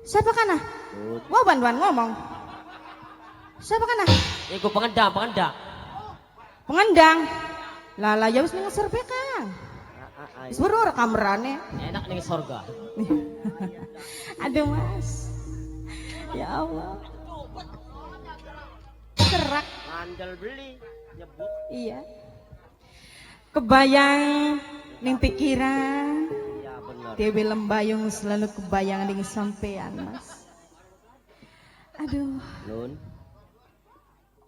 Siapa kana? Wah bantuan ngomong. Siapa kana? Iku pengendang, pengendang. Pengendang. Lala ya wis ning serbe Kang. Wis weruh kamerane. Enak ning sorga. Aduh Mas. Ya Allah. Kerak. Mandel beli nyebut. Iya. Kebayang ning pikiran. Ya bener. Dewi Lembayung selalu kebayang ning sampean Mas. Aduh. Nun.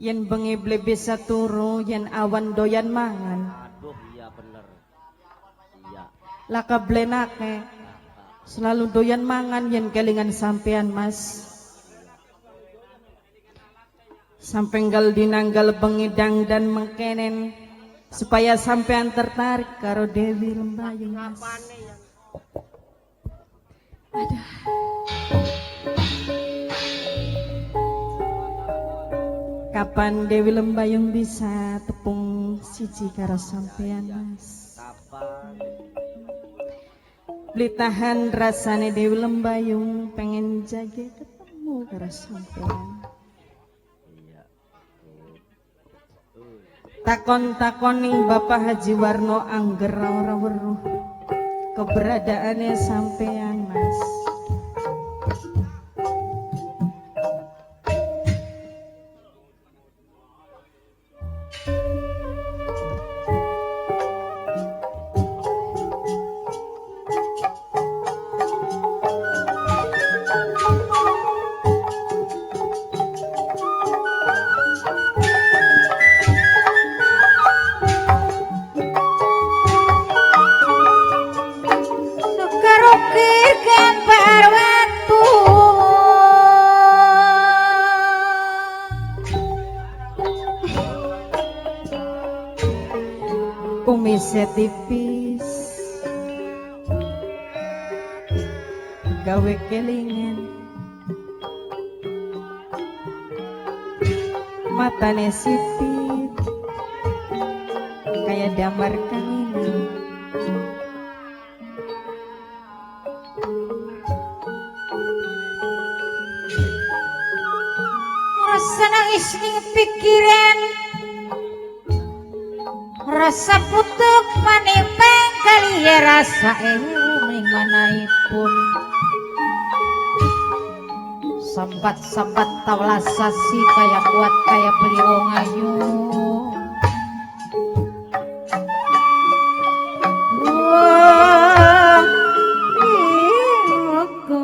Yen bengi ble bisa turu, yen awan doyan mangan. Aduh iya bener. Iya. Laka blenake. Selalu doyan mangan yen kelingan sampean Mas. Sampenggal dinanggal bengi dangdan mengkenen supaya sampean tertarik karo Dewi Lembayung Mas. Aduh. Kapan Dewi Lembayung bisa tepung siji karo sampean Mas? Kapan? Beli tahan rasane Dewi Lembayung pengen jaga ketemu karo sampean. Takon-takon ning Bapak Haji Warno angger ora weruh keberadaannya sampean Mas. Kumisnya tipis gawe kelingan matane sipit kayak damar kangen. Rasa nangis ning pikiran, rasa putuk manipeng kali ya rasa ning manaipun sambat-sambat tawlasasi kaya kuat kaya beli wong ayu. Wah, aku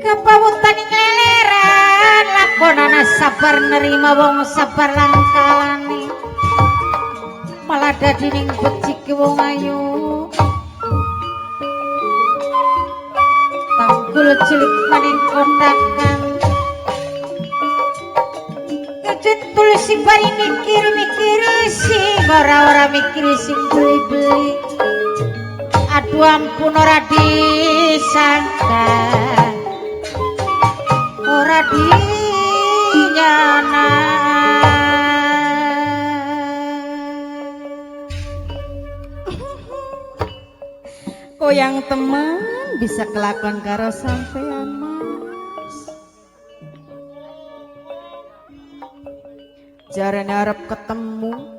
kapawutan ngeleran lakonana sabar nerima wong sabar langkalane malah dadi ning becik wong ayu. Tanggul cilik maning kondakan kecentul si bari mikir-mikiri sing ora mikiri sing beli-beli. Aduh ampun ora disangka ora dinyana. Koyang teman bisa kelakon karo sampean Mas. Jarane arep ketemu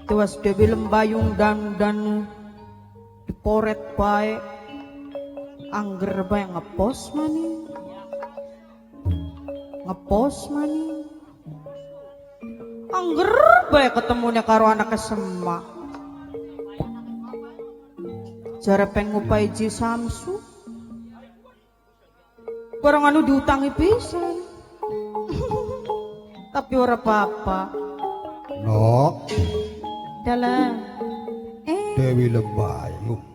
tuas Dewi Lembayung dan diporet bae angger bae ngepost mani angger bae ketemunya karo anak Semak. Jare pengen ngupai Ji Samsu barang anu diutangi pisan. Tapi ora apa-apa. No. Dalam Dewi Lembayung.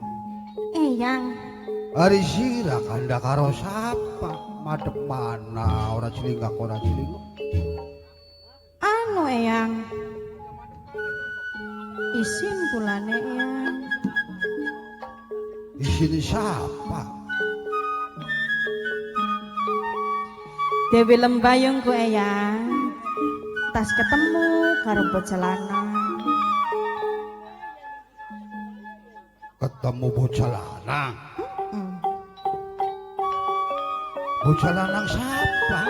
Yang Ari sira kanda karo sapa? Madep mana ora cilinggak ora cilinggak. anu Eyang isin kulane Eyang. Di sini siapa? Dewi Lembayung ku Eyang tas ketemu karo bocah lanang ketemu bocah lanang. Hmm. Bocah lanang siapa?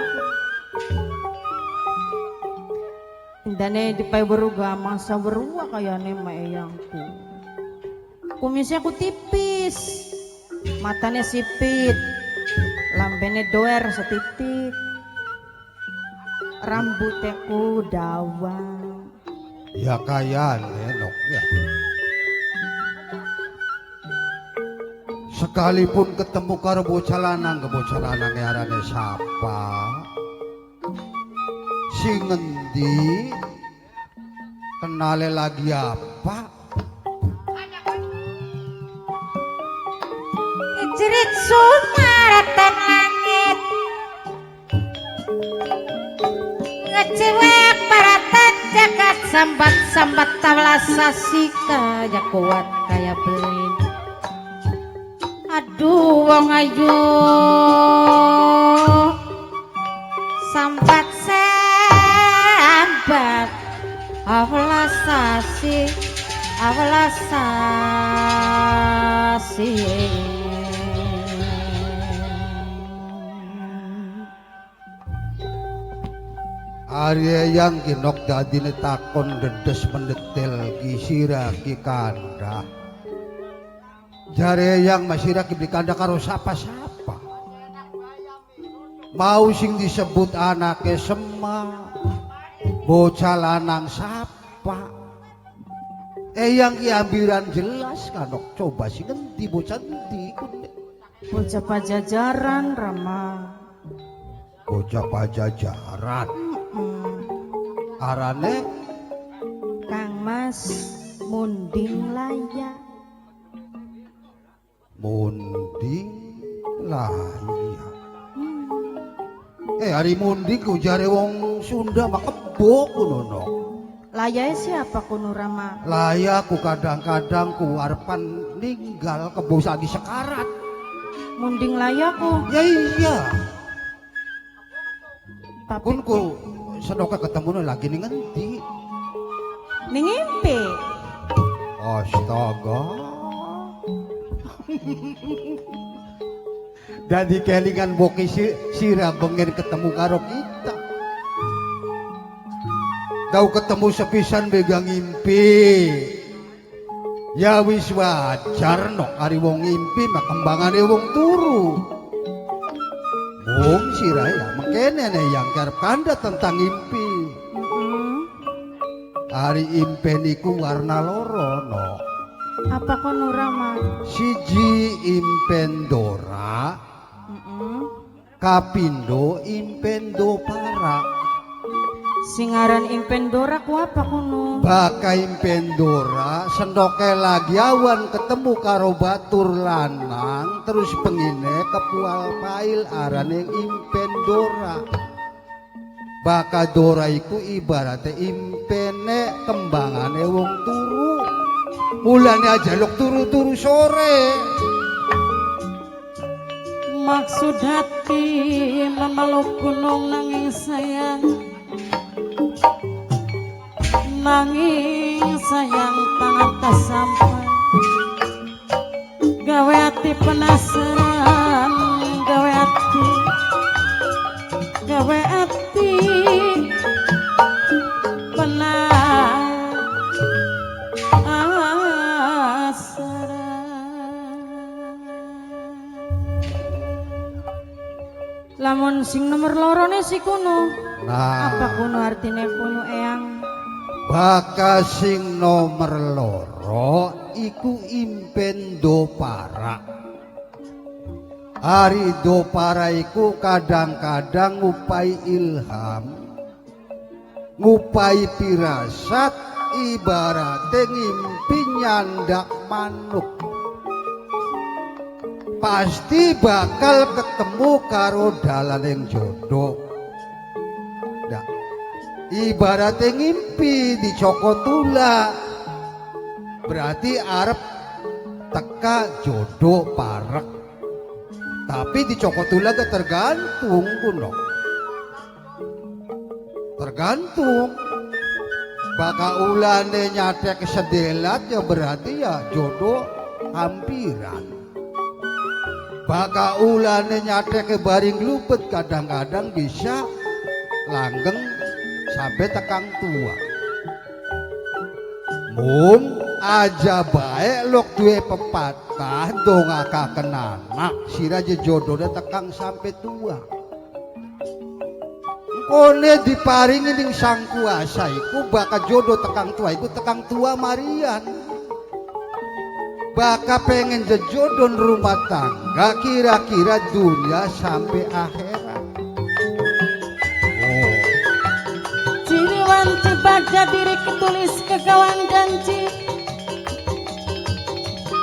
Indane di pay beruga masa berua kayane maeyangku. Kumisnya ku tipis, matanya sipit, lambene doer setitik, rambutnya ku dawang. Ya kayan enok ya. Sekalipun ketemu karo bocah lanang, ke bocah lanang arane siapa? Sing ngendi? Kenale lagi apa? Jerit sumaratan langit ngecewek paratan jagat sambat-sambat tawlasa sika ya kuat kaya beli. Aduh wong ayu sambat sambat awlasasi Arya yang kinok dadine takon dedes mendetil ki sira ki kanda. Jare yang masira ki beli kanda karo sapa-sapa. Mau sing disebut anake Semar, bocah lanang sapa. Yang ki ambiran jelas kanok coba sing ngendi bocah endi kuwi. Bocah Pajajaran Rama. Bocah Pajajaran. Arane Kang Mas Munding Laya. Munding Laya. Hari munding ku jare wong Sunda mah kebo ngono no. Layae siapa kuno Rama? Laya ku kadang-kadang ku arepan ninggal kebo sagi sekarat. Munding Laya ku. Ya iya. Tapi Kun ku sedoka ketemu lagi ning ngendi? ning ngimpi. Astaga. Dadi kelingan boki sira bengen ketemu karo kita. Kau ketemu sepisan begang ngimpi. Ya wis wajar nok ari wong ngimpi mah kembangane wong turu. Wong sira ya mengkene ne yang karep kanda tentang ngimpi. Ari impen iku warna loro no. Apa kono Rama? Siji impen Dora, kapindo impen Dopara. Singaran Impendora ku apa kono? Baka impen Dora sendoke lagi awan ketemu karo batur lanang terus pengine kepual pail arane impen Dora. Baka Dora iku ibarate impene kembangane wong turu. Mulane aja lok turu-turu sore. Maksud hati memeluk gunung nanging sayang. Nanging sayang tangan tak sampai. Gawe hati penasaran, gawe hati lamun sing nomor lorone si kuno. Nah, Apa kuno artine kuno eyang? baka sing nomor loro iku impen Dopara. Ari Dopara iku kadang-kadang ngupai ilham, ngupai pirasat, ibarate ngimpi nyandak manuk. Pasti bakal ketemu karo dalaning jodoh. Nah, ibaratnya ngimpi di Cokotula, berarti arep teka jodoh parek. Tapi di Cokotula gak tergantung kuno. Tergantung. Baka ulane nyate kesedelat ya berarti ya jodoh hampiran. Baka ulane nyate ke baring lupet kadang-kadang bisa langgeng sampai tekang tua. Mung aja baik lok duwe pepatah dongakaken anak sira jodohnya tekang sampai tua. Kone diparingi ning sang kuasa iku baka jodoh tekang tua iku tekang tua Marian. Baka pengen jejodon rumah tangga kira-kira dunia sampai akhirat. Oh. Ciri wanci baca diri ketulis kekawan janji,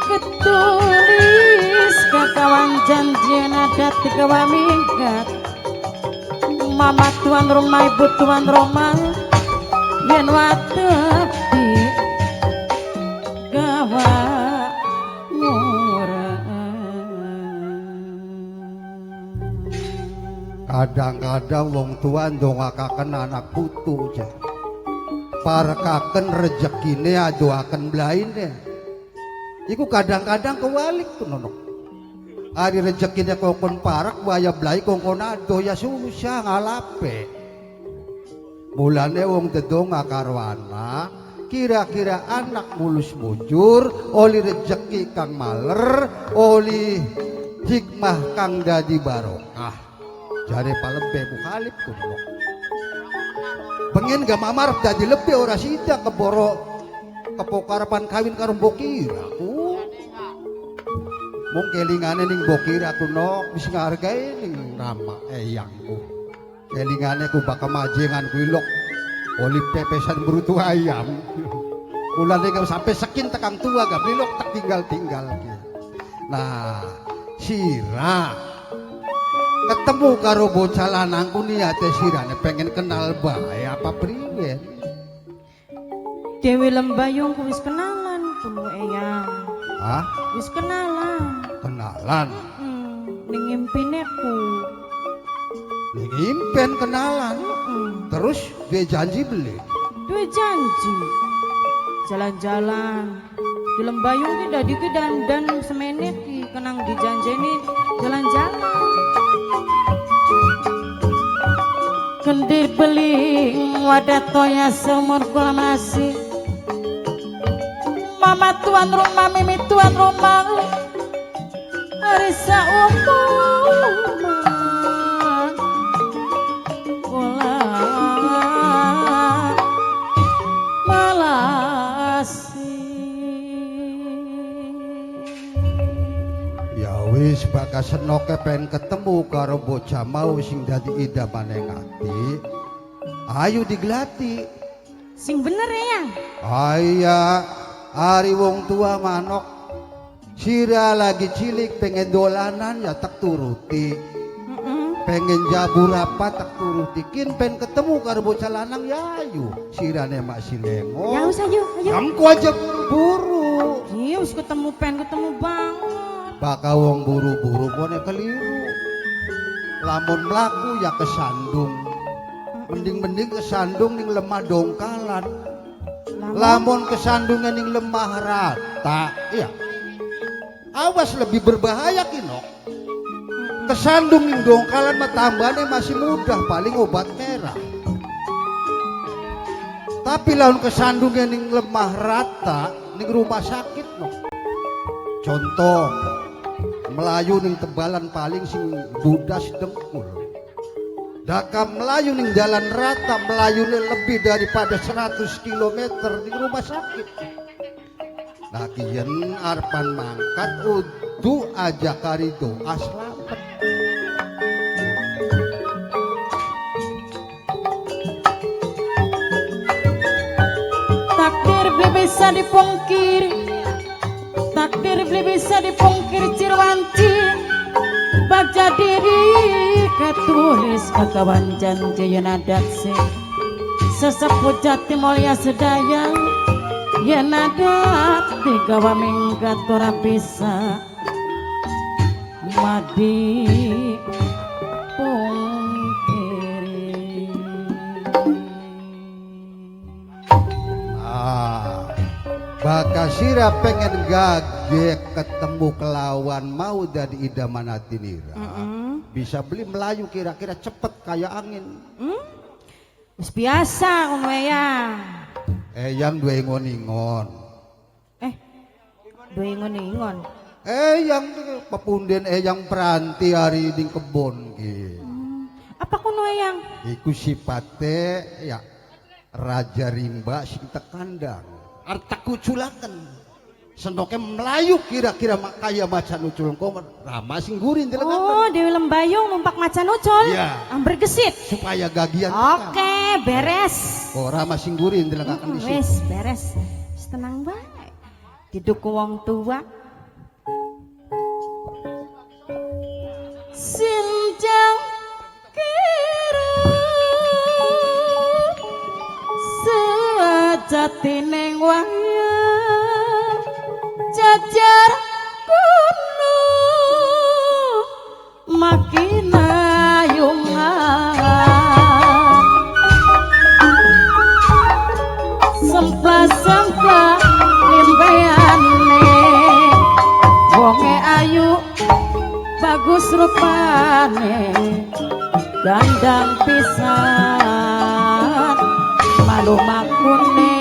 ketulis kekawan janji nadat kegawa minggat. Mama tuan rumah ibu tuan rumah yen watepi gawa Kadang-kadang wong tua ndongakaken anak putu je. Parekaken rezekine adoaken blaine. Iku kadang-kadang kewalik tuh nonok. Ari rezekine kokon parak waya blai kongkon ado ya susah ngalape. Mulane wong dedonga karo anak kira-kira anak mulus bujur oli rezeki kang maler oli hikmah kang dadi barokah. Jare palembe mukhalif tuh. Pengen gak mamar dadi lebih ora sida keboro kepokarapan kawin karo Bokira ku. Mung kelingane ning Bokira ku nok wis ngargae ning Rama eyangku. Kelingane ku bakal majengan ku ilok oli pepesan brutu ayam. Mulane kau sampai sekin tekang tua gak belok tak tinggal-tinggal. Nah, sira ketemu karo bocah lanangku niate sirane pengen kenal bae apa priwe. Dewi Lembayung ku wis kenalan kulo eyang. Hah? Wis kenalan. Kenalan. Ning impine ku. Ning impen kenalan. Terus dia janji beli. Duwe janji. Jalan-jalan. Di Lembayung ki dadi ki dandan semenit ki kenang dijanjeni jalan-jalan. Kendi beling wadah toya seumur kula masih. Mama tuan rumah mimi tuan rumah Arisa umur kula malasi. Ya wis bakal senoke pengen ketemu karo bocah mau sing dadi idamane ati. Ayo digelati. Sing bener eyang. Aya ari wong tua manok sira lagi cilik pengen dolanan ya tak turuti. Pengen jabur apa tak turuti. Kin pengen ketemu karo bocah lanang ya ayo sirane mak silengo. Ya wis ayo. Kamku aja buru. Iya wis ketemu banget. Baka wong buru-buru pone keliru. Lamun mlaku ya kesandung. Mending kesandung ning lemah dongkalan. Lamun kesandungan ning lemah rata, iya. Awas lebih berbahaya kino. Kesandung ning dongkalan mah tambane masih mudah paling obat merah. Tapi lamun kesandungan ning lemah rata ning rumah sakit no. Contoh Melayu ning tebalan paling sing budas dengkul. Daka Melayu ning jalan rata melayune lebih daripada 100 km di rumah sakit. Nah kiyen arpan mangkat udu aja karido aslamet. Takdir belum bisa dipungkiri. Takdir belum bisa dipungkiri Cirwanci. Baca diri ketulis kekawan janji yen adat sing sesepuh jati mulia sedaya yen adat digawa minggat ora bisa madi pungkiri. Bakasira pengen gage ketemu kelawan mau dari idaman hati nira. Bisa beli Melayu kira-kira cepet kayak angin. Wis biasa ngono ya. Yang dua ingon-ingon. Dua ingon-ingon. Yang pepunden yang peranti hari di kebon ki. Apa kuno yang? Iku sipate ya Raja Rimba sing tekandang. Arta kuculaken. Sendoknya Melayu kira-kira kaya macan ucul kok Rama singgurin Oh, Dewi Lembayung numpak macan ucul. Iya. Amber gesit. Supaya gagian. Oke, beres. Oh, Rama singgurin dilengkakan di situ. Wes, beres. Wis tenang bae. Diduku wong tua. Sinjang kira sejatining wayang jajar kuno makin ayungan sempla-sempla limbeane wonge ayu bagus rupane gandang pisan malu makune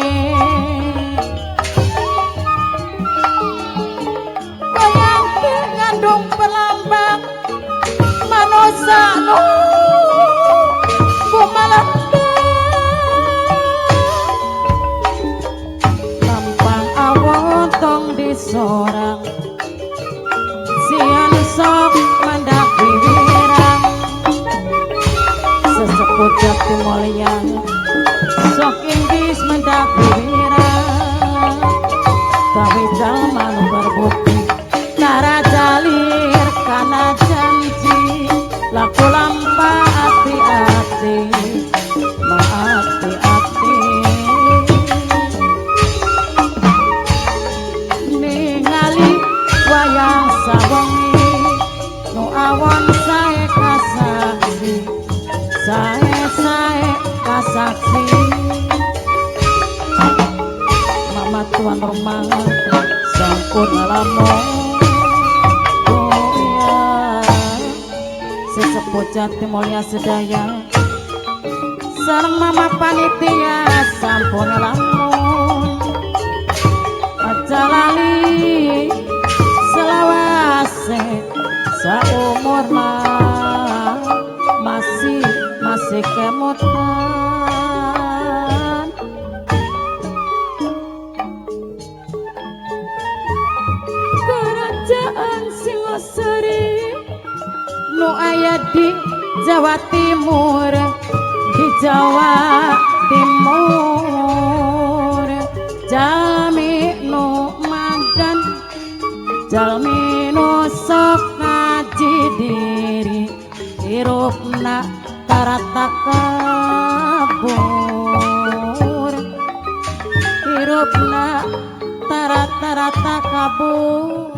bayangke ngandung pelambang manusia no bumalanda lampang awotong disorang sian sok mandak wirang sesepuh jati mulia sok inggris mendak wirang gawe jalma nu berbukti cara jalir kana janji laku lampa hati-hati hati-hati ningali wayang sawengi nu awon sae kasaksi sae kasaksi mama tuan rumah sampun ngalamun sesepuh jati mulia sedaya sareng mama panitia sampun ngalamun aja lali selawase saumur masih kemutan kerajaan Singosari nu aya di Jawa Timur di Jawa Timur jalmi nu magan jalmi nu sok ngaji diri hirupna tarata kabur hirupna tarata kabur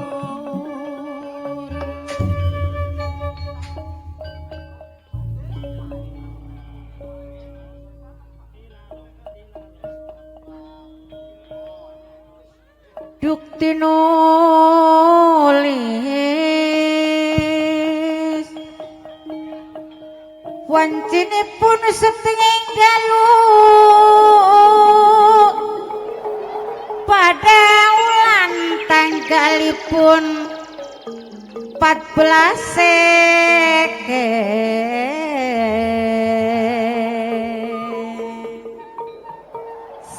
duk tinulis wancinipun setengah dalu pada ulan tanggalipun 14 seke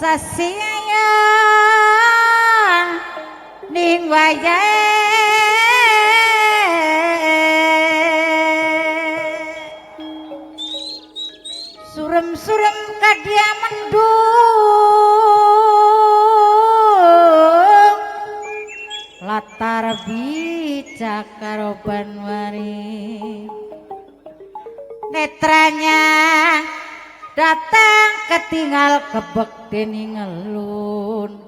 sasiaya ning wayahe surem-surem kadia mendung latar bicakaro banwari netranya datang ketinggal kebek dening ngelun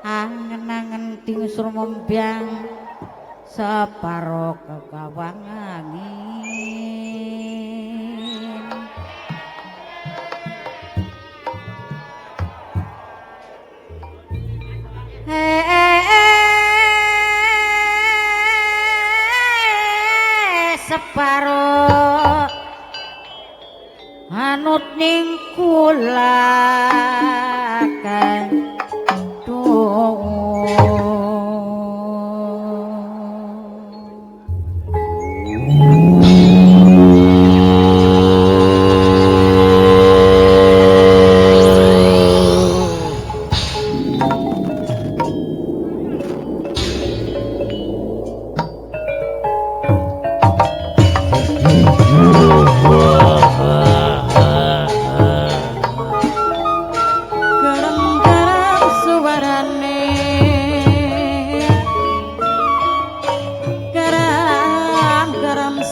angen-angen ting surmombyang separo kekawang angin anut ning kula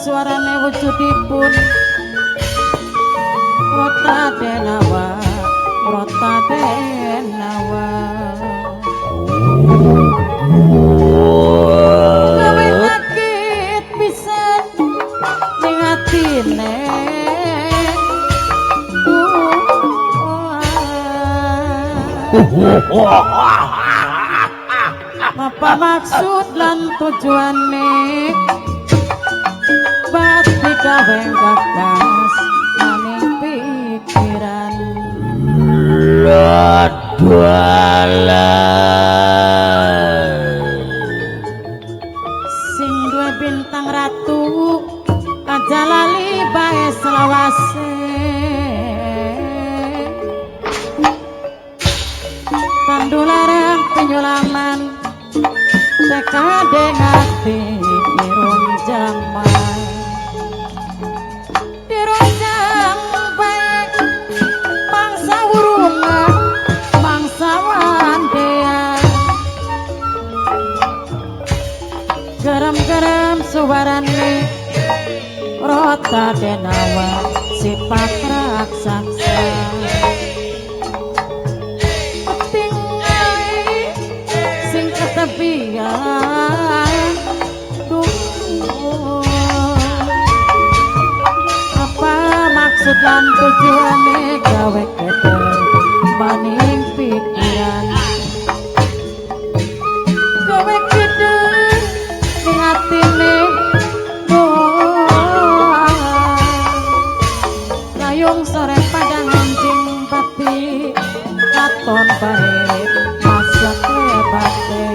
suarane wujudipun rota denawa gawe sakit pisan ning atine apa maksud lan tujuane bati gawe gagas maning pikiran sing duwe bintang ratu aja lali bae selawase tandularang penyulaman tekade ngati irung jaman dirojang baik mangsa urungan mangsa wandean garam-garam suarane rota denawa sifat raksasa tinggai sing ketepian apa maksud lan tujuane gawe keder maning pikiran gawe keder ning atine layung sore padang anjing pati katon bae masak lebate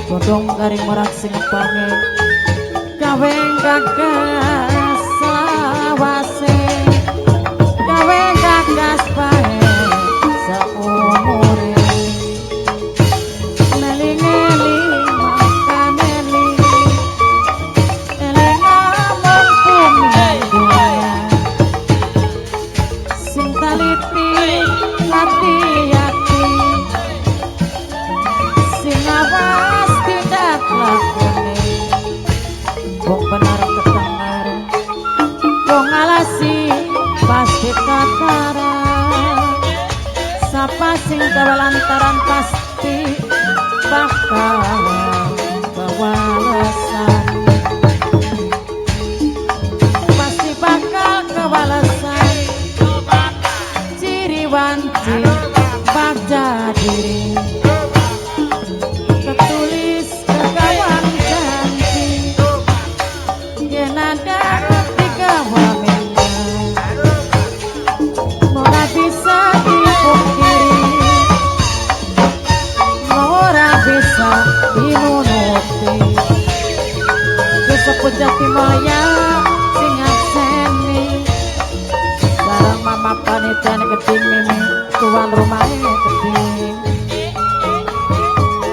godhong garing morak sing pange gawe gagas selawase gawe gagas bae saumure neling-eling makaneli eling among dunia sing taliti hati-hati sing awas tidak lakone wong benar ketenger wong alasi pasti katara sapa sing gawe lantaran pasti bakal kewalasan pasti bakal kewalasan ciri wanci bagja diri ketulis kekawan janji yen ada tiga wamena ora bisa dipungkiri ora bisa dinunuti disebut jati mulia sing akseni barang mama panitan geding mimi tuan rumahnya geding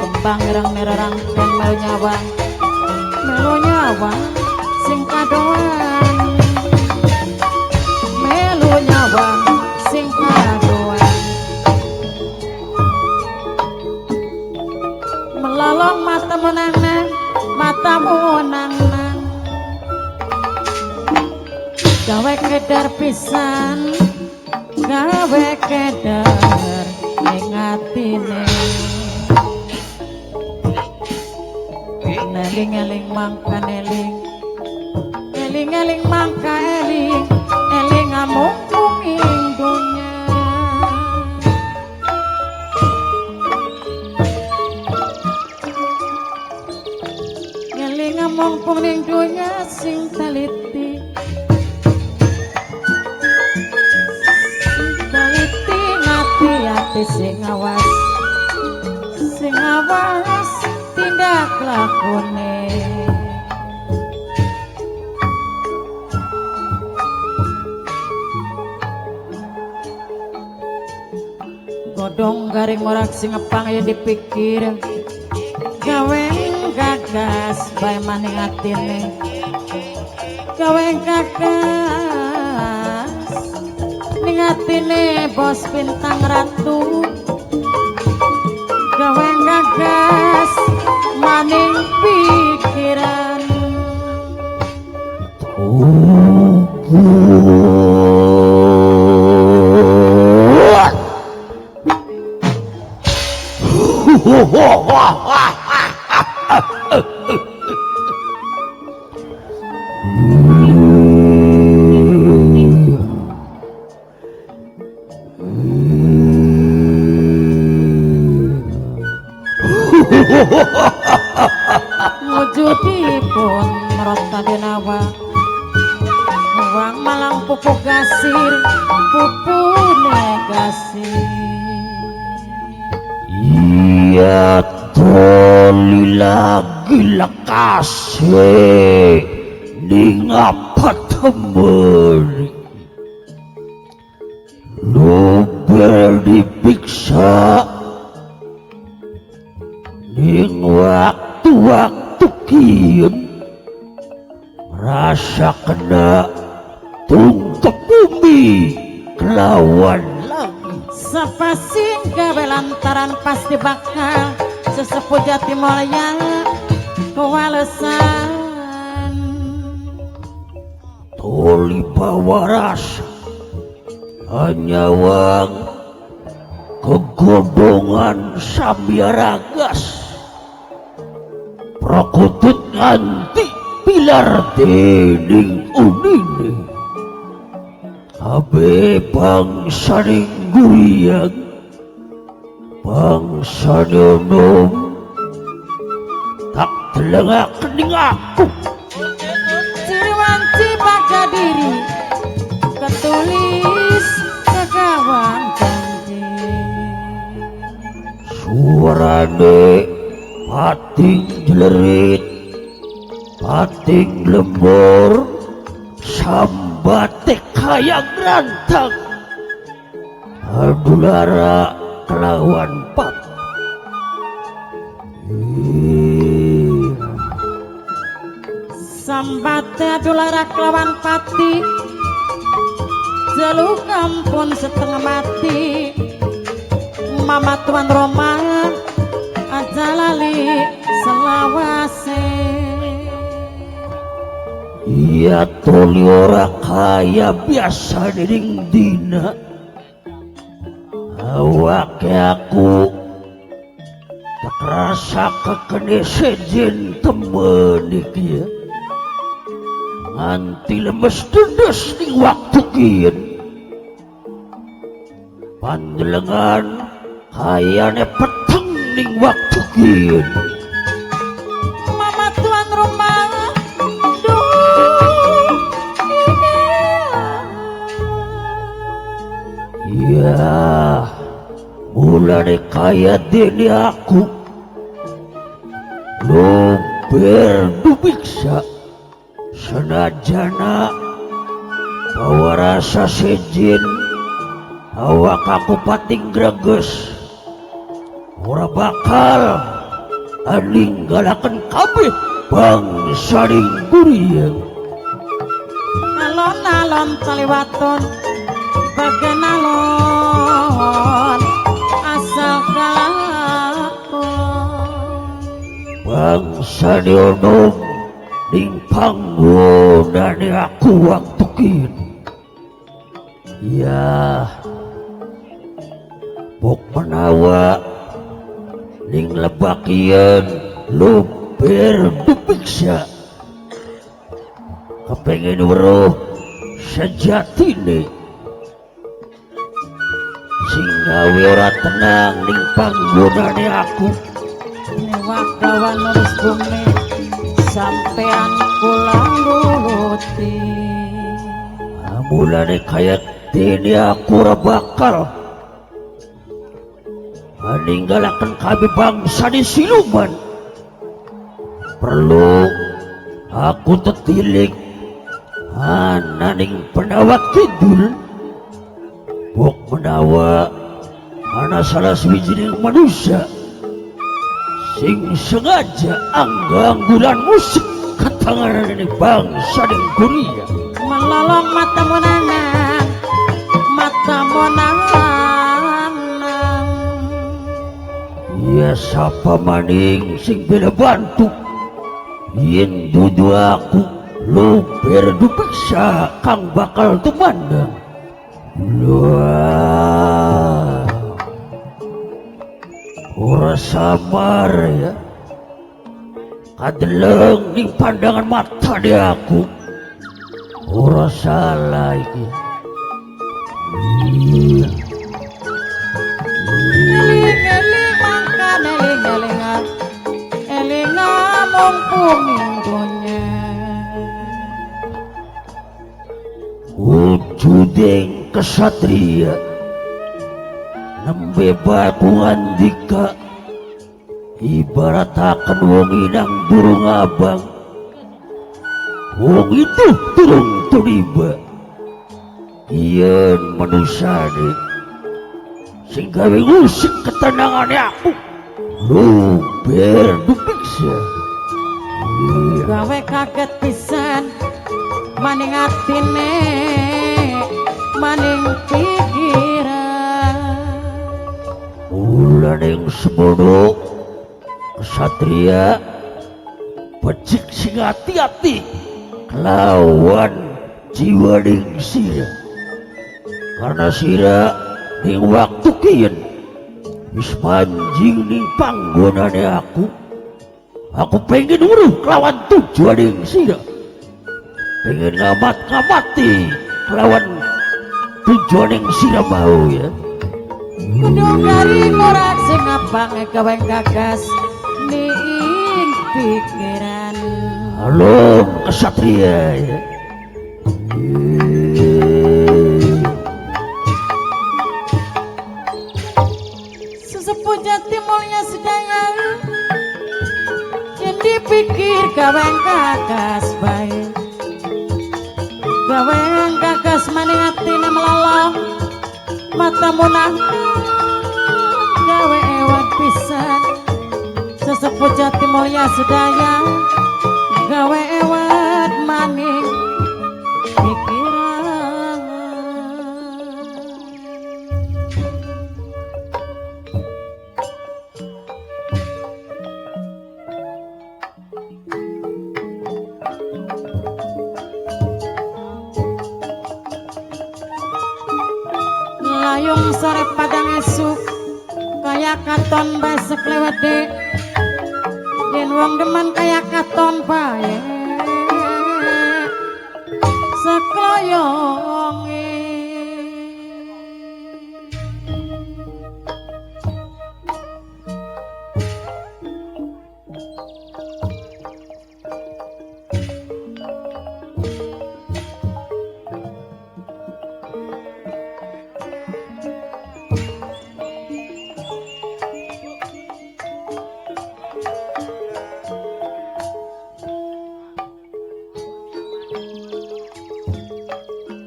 kembang irang nerarang dan melu nyawang sing kadoan melu nyawang sing kadoan melalong matamu nang gawe kedar pisan gawe kedar ning atine eling-eling mangka eling mangka eling amung ing dunya eling amung ing dunya sing taliti sing awas tindak lakone. Godhong garing morak sing ngepang ya dipikir, gawe gagas bae maning atine, gawe gagas ning atine bos bintang ratu, gawe gagas maning pikiran. Wujudipun merata denawa wang malang pupu gasir pupu negasir. Iya toli lagi lekase ning apa temen lu berdipiksa ning waktu-waktu kian rasa kena tungkep bumi kelawan Sapasing gawe lantaran pasti bakal sesepuh jati mulia kewalesan. Toli bawaras hanya wang kegodongan sambiaragas prakutut nganti pilar dening unine abe bangsa ning guyang bangsa nom tak telengak ning aku Ciwanci baga diri ketulis kekawan janji. suarane pating jelerit pating lembur sambate kayang rantang adulara kelawan pat Sambate adulara kelawan pati jaluk ampun setengah mati Mama Tuan Roma aja lali selawase. iya toli ora kaya biasa dening dina awake aku tak rasa kekene sejen temen iki ya nganti lemes dedes ning waktu kian pandelengan kayane peteng ning waktu kian Mama Tuan Roma iya mulane kaya dene aku lo berdubiksa senajana bawa rasa sejen awak aku pating greges ora bakal aninggalaken kabeh bangsa ning guriang alon-alon kaliwaton bagan alon asal kalakon bangsa dionom ning panggonane aku waktu kini ya bok menawa ning lebakian lu berdupiksa kepengen weruh sejatine sing gawe ora tenang ning panggonane aku wakawan nurus bumi sampean kula nuruti mulane kaya dene aku ora bakal ninggalaken kami bangsa di siluman. Perlu aku tetilik ananing penawat kidul bok menawa ana salah sawijining manusia sing sengaja angganggulan musik katanganan ini bangsa ning Korea. Melolong mata monanang, mata monanang. Ya sapa maning sing bela bantu yen dudu aku luber dupeksa kang bakal tumandang. Wah, ora samar ya kadeleng ning pandangan mata di aku. Ora salah iki. Eling-eling mangkan eling-elingan, elingan mumpung donya. Wujuding kesatria nembe baku andika ibarataken wong inang burung abang. Wong itu turung tiba yen manusane sing gawe ngusik ketenangane aku luber dupiksa. Gawe kaget pisan maning atine maning pikiran. Ulaning semono kesatria becik sing hati-hati kelawan jiwa ning sira. Karena sira ning waktu kiyen wis manjing ning panggonane aku pengen uruh kelawan tujuaning sira, pengen ngamat-ngamati kelawan tujuaning sira mau ya. Kudu garing ora sing ngapange gawe gagas ning pikiran. Halo kesatria ya. Sesepuh jati mulia sedaya yang dipikir gawe gagas bae, gawe gagas maning atine melolong mata munah, gawe ewat pisan. Sesepuh jati mulia sedaya gawe ewat maning pikiran. Layung sore padang esuk kaya katon besek lewede, yen wong demen kaya katon bae sekloyonge.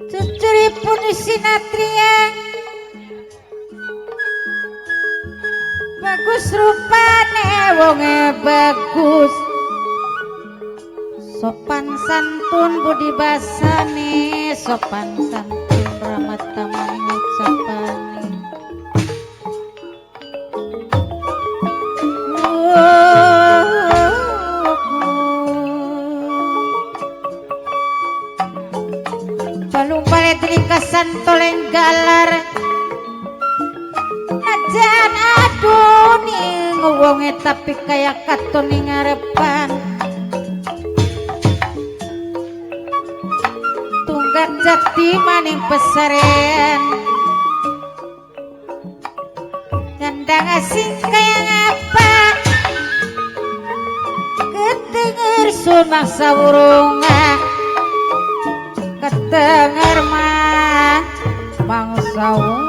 Cucuripun sinatria bagus rupane wonge bagus, sopan santun budi basane, sopan santun rahmat tamang ucapane. Balung balik trikasan toleng galar najan aduh ning wonge tapi kaya katon ning ngarepan. Tunggat jati maning pesaren gandang asing kaya ngapa kedenger sunah sawurunga, kedenger mah bangsa runga.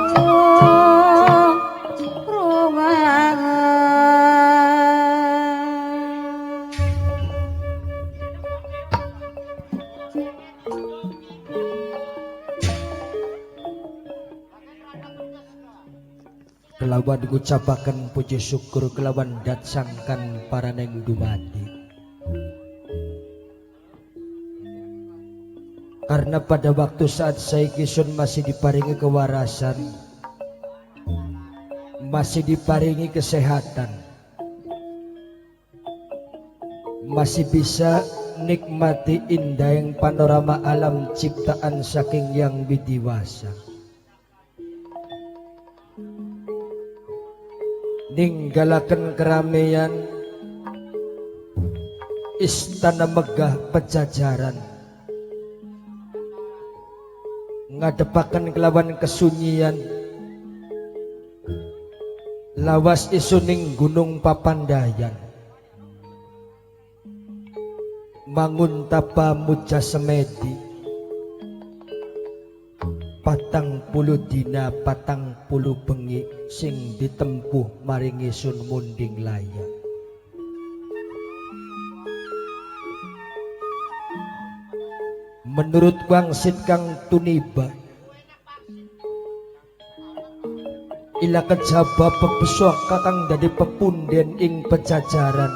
kelawan ngucapaken puji syukur kelawan datsangkan paraneng dumadi. Karena pada waktu saat saya kisun masih diparingi kewarasan, masih diparingi kesehatan, masih bisa nikmati indah yang panorama alam ciptaan saking yang bidiwasa. Ninggalaken keramaian istana megah Pajajaran, ngadepaken kelawan kesunyian lawas isuning Gunung Papandayan, mangun tapa muja semedi, 40 dina 40 bengi sing ditempuh maring isun munding laya. Menurut wangsit kang tuniba, ila kejaba pepesok kakang dadi pepunden ing Pajajaran,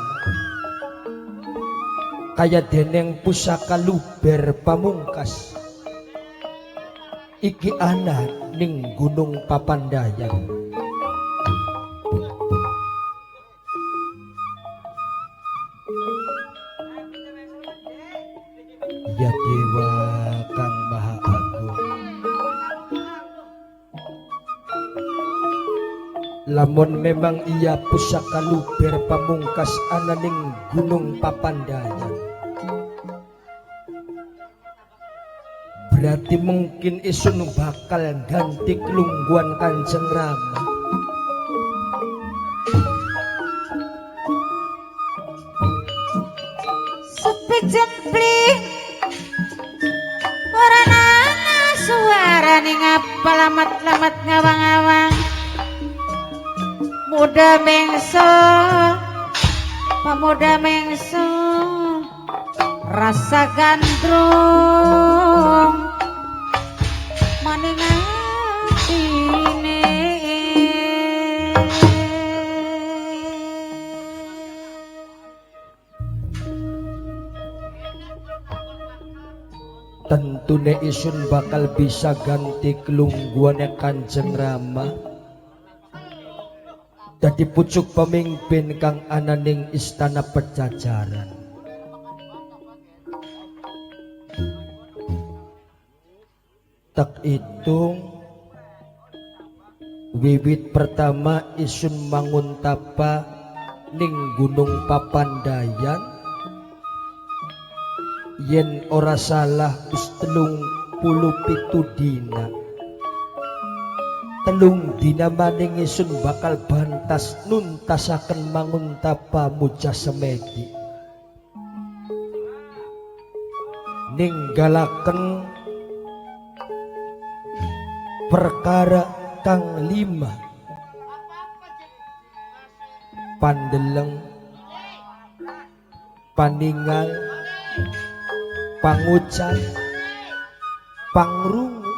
kaya deneng pusaka luber pamungkas iki ana ning Gunung Papandayan. Ya Dewa kang Maha Agung, lamun memang ia pusaka luber pamungkas ana ning Gunung Papandayan, berarti mungkin isun bakal ganti kelungguan Kanjeng Rama. Sepi jempli ora nana suara ning ngapalamat-lamat ngawang-awang, muda mengso pemuda mengso rasa gandrung maning atine. Tentune isun bakal bisa ganti kelungguannya Kanjeng Rama dadi pucuk pemimpin kang ana ning istana Pajajaran. Tak hitung wiwit pertama isun mangun tapa ning Gunung Papandayan, yen ora salah wis 37 dina. 3 dina maning isun bakal bantas nuntasaken mangun tapa muja semedi, ninggalaken perkara kang 5, pandeleng, paningal, pangucan, pangrungu,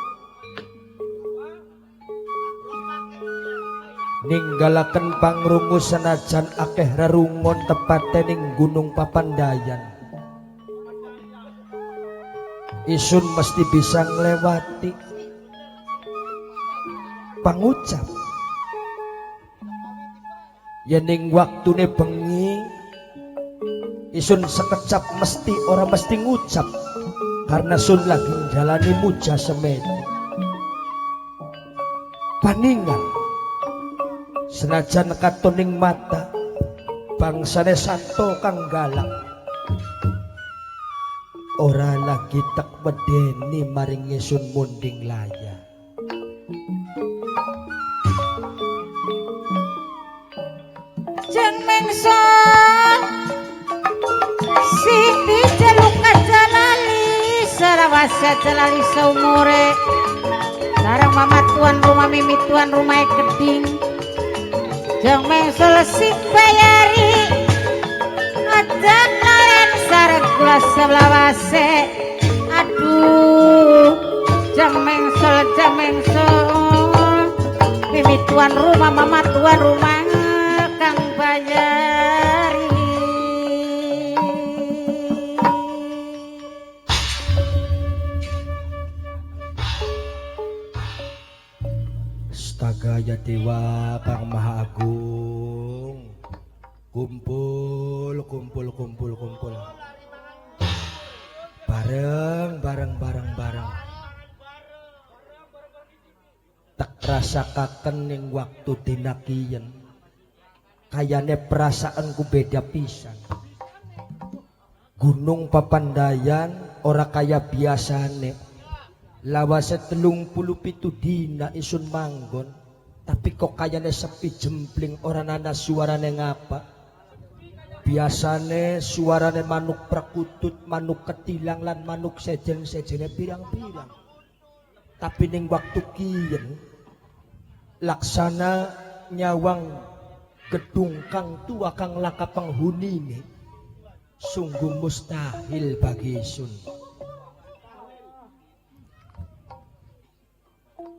ninggalaken pangrungu senajan akeh rerungon tepate ning Gunung Papandayan. Isun mesti bisa nglewati pangucap, yening waktune bengi isun sekecap mesti ora mesti ngucap, karena sun lagi jalani muja semedi. Paningal senajan katoning mata bangsane santo kang galak, ora lagi tak medeni maring isun munding laya. Jeng mengso Siti Jaluka Jalali Sarawasa Jalali saumure, sareng mama tuan rumah mimi tuan rumah keding. Jeng mengso lesik bayari adan laren sareng gula sebelawase. Aduh jeng mengso Mimi tuan rumah, mama tuan rumah, Kang Bayari. Astaga ya Dewa Kang Maha Agung. Kumpul, kumpul, kumpul, kumpul. Bareng, bareng, bareng, bareng. Tak rasakaken ning waktu dinakiyen. Kayane perasaanku beda pisan. Gunung Papandayan ora kaya biasane. Lawase 37 dina isun manggon, tapi kok kayane sepi jempling ora ana suarane ngapa. Biasane suarane manuk prakutut, manuk ketilang lan manuk sejen-sejene pirang-pirang. Tapi ning waktu kiyen laksana nyawang gedung kang tua kang laka penghunine sungguh mustahil bagi sun.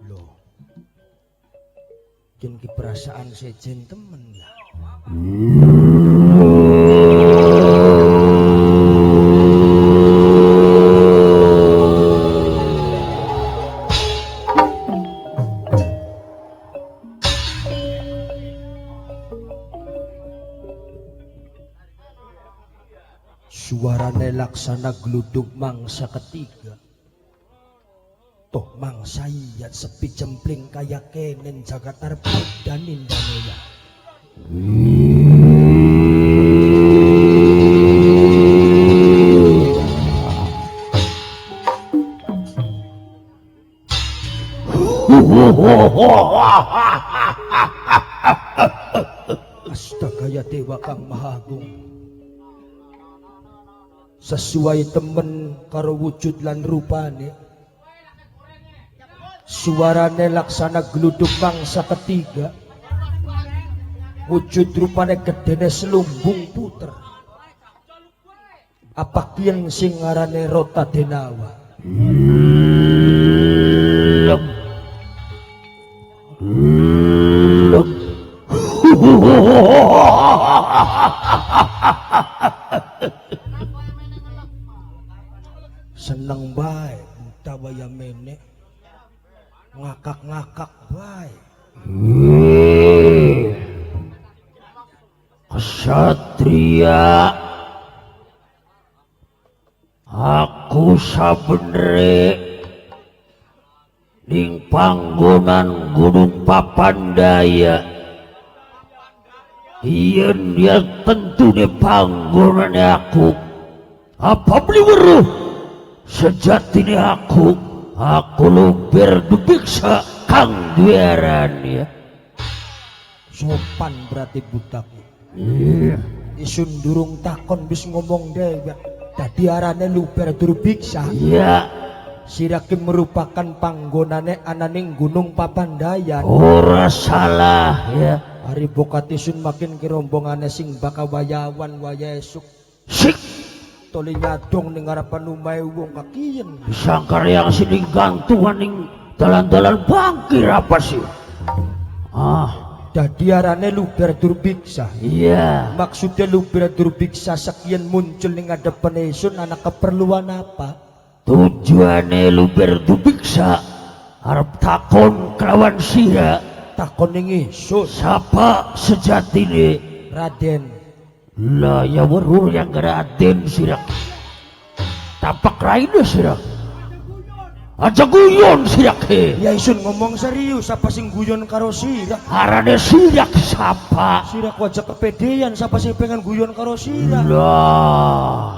Loh, jen ki perasaan sejen temen lah. Suarane laksana gluduk mangsa ketiga. Toh mangsa iya sepi jempling kaya kenen jagatar dan indaneya. Astaga ya Dewa Kang Maha Agung. Sesuai temen karo wujud lan rupane. Suarane laksana gluduk mangsa ketiga. Wujud rupane gedene selumbung puter. Apa kian sing ngarane Rota Denawa? Seneng bae utawaya menek ngakak-ngakak bae. Kesatria aku sabenere ning panggonan Gunung Papandaya. Yen dia tentune panggonane aku. Apa beli weruh? Sejatine aku luber dubiksa kang duaran ya. Sopan berarti butaku. Iya. Isun durung takon bis ngomong dewek. Dadi arane luber durbiksa. Iya. Sirake merupakan panggonane ananing Gunung Papandayan. Ora salah ya. Hari bokat isun makin ke rombongane sing baka wayawan waya esuk. Sik. Toli nyadong ning harapan umay wong kakiyen. Sangkar yang sini gantungan ning dalan-dalan bangkir apa sih? Dadi arane luber durbiksa. Iya. Maksudnya luber durbiksa sekian muncul ning ngadepan isun anak keperluan apa? Tujuane luber durbiksa arep takon kelawan sira. Takon ning isun. Sapa sejatine? Raden. Lah ya weruh yang Raden sirak. Tapak raine sirak. Aja guyon sirak he. Ya isun ngomong serius apa sing guyon karo sirak? Arane sirak sapa? Sirak wajah kepedean sapa sing pengen guyon karo sirak? Lah.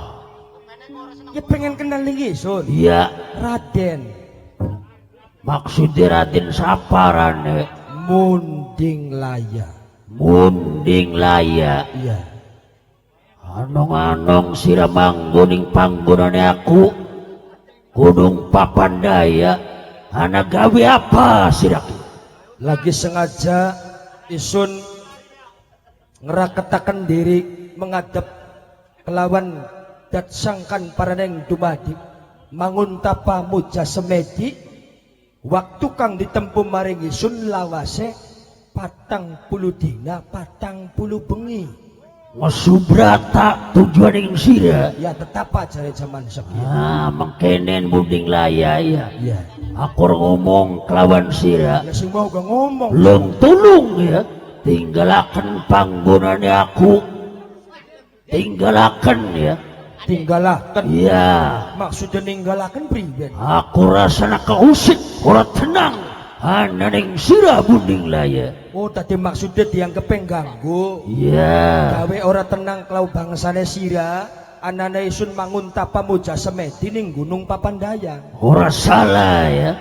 Ya pengen kenal ning isun. Iya, Raden. Maksudnya Raden sapa rane? Munding Laya. Munding Laya. Iya. Anong-anong sira manggoning panggonane aku Gunung Papandaya. Ana gawe apa sirak? Lagi sengaja isun ngeraketaken diri menghadap kelawan dat sangkan paraneng dumadi mangun tapa muja semedi. Waktu kang ditempuh maring isun lawase 40 dina 40 bengi. Masubrata tujuan yang sira. Ya tetap aja zaman sekian. Mengkenen buding laya ya. Ya. Aku ngomong kelawan sira. Ya sing mau ngomong. Leng tulung ya. Tinggalakan panggonane aku. Tinggalakan ya. Tinggalakan. Iya. Maksudnya ninggalakan priben. Aku rasana keusik. Ora tenang. Ananing sira buding laya. Oh tadi maksudnya dianggap pengganggu. Iya. Gawe ora tenang klau bangsane sira. Anane isun mangun tapa muja semedi ning Gunung Papandayan. Ora salah ya.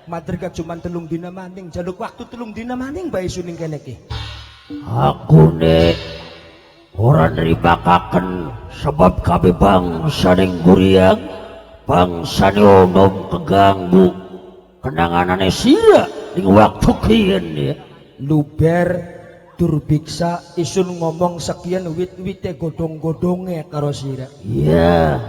Mater cuman 3 dina maning. Jaluk waktu 3 dina maning bae isun ning kene ki. Aku nek ora neribakaken sebab kabeh bangsa ning Guriang bangsane onom keganggu kenanganane sira ning waktu kiyen ya. Luber Durbiksa isun ngomong sekian wit-wite godhong-godhonge karo sira. Iya.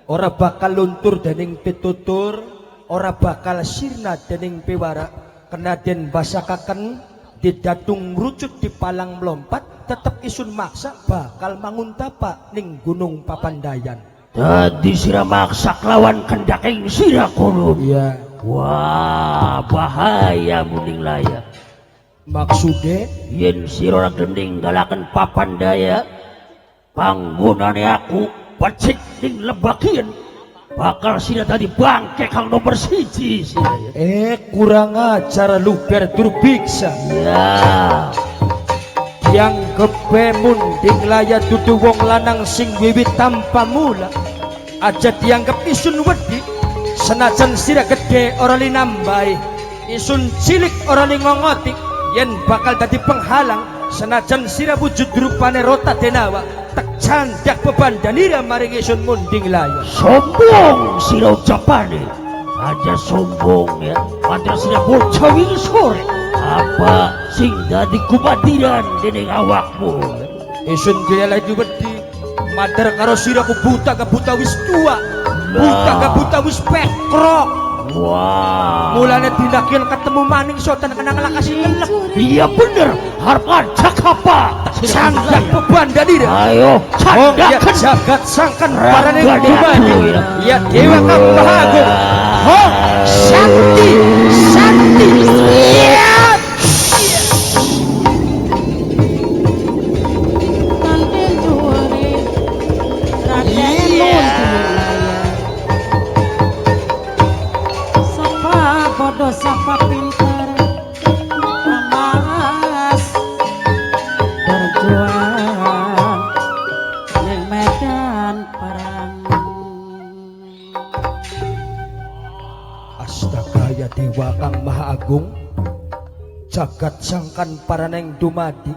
Ora bakal luntur dening pitutur, ora bakal sirna dening piwara. Kenaden basakaken didatung rucut di palang melompat, tetep isun maksa bakal mangun tapak ning Gunung Papandayan. Dadi sira maksa lawan kendaking sira kono. Iya. Wah, bahaya muning laya. Maksude Yen sira gending galaken Papandaya, panggonane aku pecik ning lebakien bakal sira tadi bangke kang nomor 1 sira ya. kurang ajar Luber Durbiksa. Ya. Yang gepe munding laya dudu wong lanang sing wiwit tanpa mula. Aja dianggap isun wedi, senajan sira gede ora linambai, isun cilik ora lingongoti. Yen bakal dadi penghalang, senajan sira wujud rupane rota denawa, tak candak bebandanira maring isun munding laya. Sombong sira ucapane. Aja sombong ya. Padahal sira bocah wingi sore. Apa sing dadi kubatiran dening awakmu? Isun kaya lagi wedi, madar karo sira ku buta ke buta wis tua, buta ke buta wis pekrok. Wah. Mulane dinakil ketemu maning sotan kena ngelakasi ngelek. Iya bener. Harap ajak apa? Sandak bebandanira. Ayo Ya candakan. jagat sangkan parane Rangga dumadi. aku, ya. Ya dewa kang bahagia. Oh Sakti, Sakti. Ya. Kanten duwure Raden Sapa bodoh sapa pinter Mas berjuang ning medan perang. Astaga ya dewa kang maha agung, jagat sangkan paraneng dumadi.